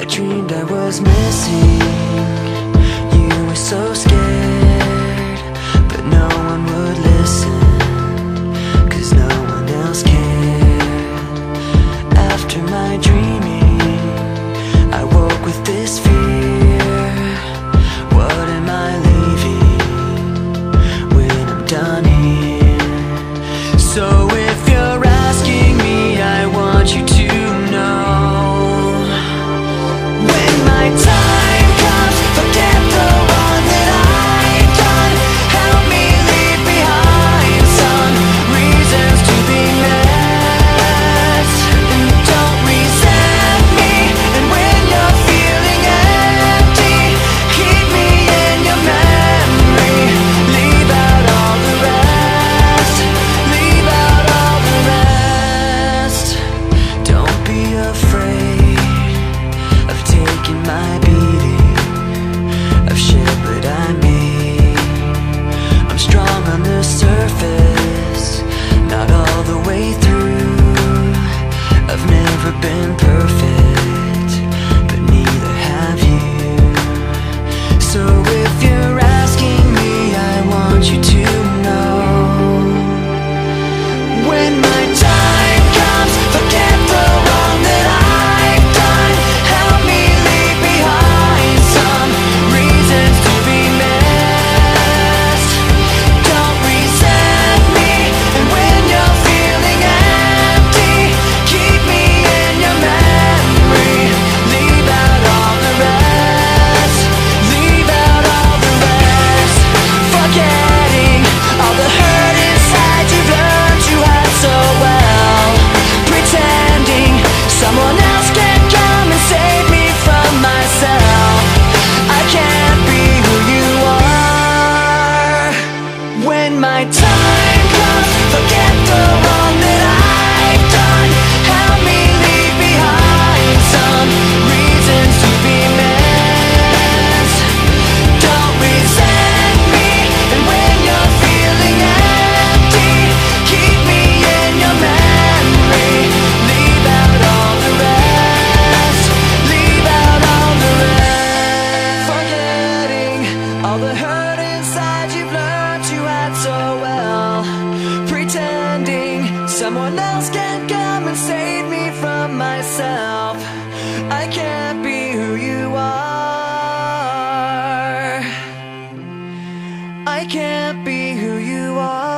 I dreamed I was missing. You were so scared, but no one would listen, 'cause no one else cared. After my dreaming, I woke with this fear. What am I leaving when I'm done here? So if you're asking me, I want you to know, when my time comes, forget the wrong that I've done. Help me leave behind some reasons to be missed. And don't resent me, and when you're feeling empty, keep me in your memory. Leave out all the rest. Leave out all the rest. Don't be afraid of taking my beating, of shit that I made. I'm strong on the surface, not all the way through. I've never been perfect, but neither have you. So if you're asking me, I want you to know, when my time comes, forget the wrong that I've done. Help me leave behind some reasons to be missed. Don't resent me, and when you're feeling empty, keep me in your memory. Leave out all the rest. Leave out all the rest. Forgetting all the hurt inside you've learned you had so well. Pretending someone else can come and save me from myself. I can't be who you are. When my time comes, forget the wrong that I've done. Help me leave behind some reasons to be missed. Don't resent me, and when you're feeling empty, keep me in your memory. Leave out all the rest. Leave out all the rest. Forgetting all the hurt inside you've learned you had so well. Pretending someone else can come and save me from myself. I can't be who you are. I can't be who you are.